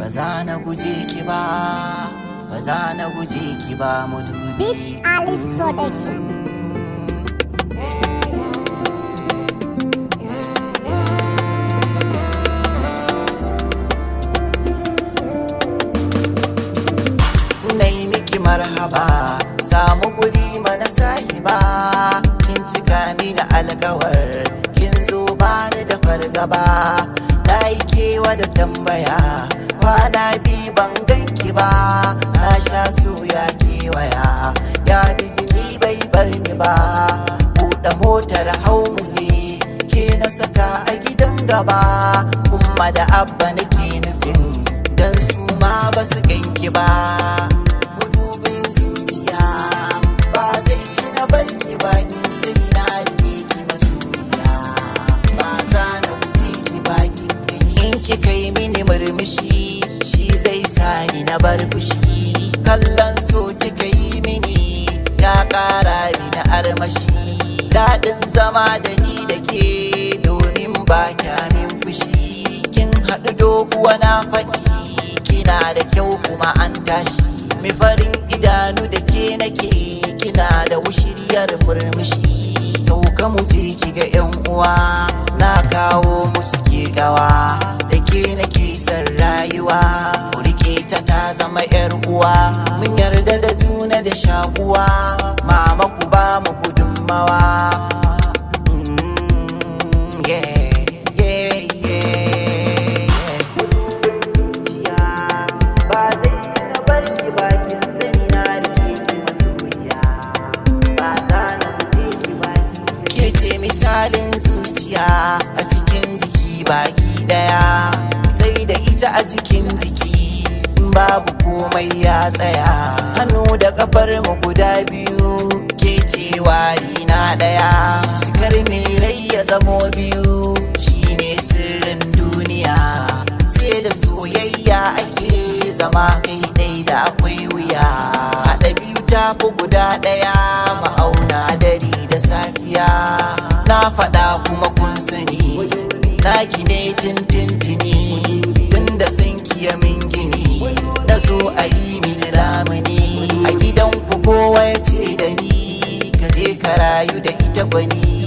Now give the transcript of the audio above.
ba za na guje ki ba, ba za na guje ki ba madubi. Beats Alice Production. Nai miki marhaba, samu guri mana sahiba, kin cika mini alƙawar, kin zo bani da fargaba. Na yi kewa da tambaya, kwana biyu ban ganki ba, na sha soya kewaya, ya bi jini bai bar ni ba. Buɗe motar hau mu je, ke na saka a gidan gaba, umma da abba nake nufin, dan su ma ba su ganki ba. Mudubin zuciya ba zai yi na barki ba, kin sani na rike ki masoyiya, ba za na guje ki ba kin gani. In kika yi mini murmushi, shi zai sani na bar fushi. Kallon so kika yi mini, ya ƙara ni na armashi. Daɗin zama da ni da ke, domin ba kya min fushi. Kin haɗu doguwa na faɗi, kina da kyau kuma an tashi. Mai farin idanu da ke nake, kina da wushiriyar murmushi. Sauka mu je ki ga 'yan uwa, na kawo musu ke gawa. Da ke nake son rayuwa, ku rike ta zama 'yar uwa. Mun yarda da juna da shakuwa, mama ku ba mu gudunmawa. Misalin zuciya a cikin jiki baki daya, sai da ita a cikin jiki babu komai ya tsaya. Hannu da kafar mu guda biyu, ke ce wari na daya. Cikar mai rai ya zamo biyu, shine sirrin duniya. Sai da soyayya ake zama kai dai da akwai wuya. Haɗa biyu tafi guda daya, ma'auna dare da safiya. Na faɗa kuma kun sani, naki ne tintintini, tunda sun kiya min gini, na zo a yi mini lamuni. A gidan ku kowa ya ce da ni, ka je ka rayu da ita gwani.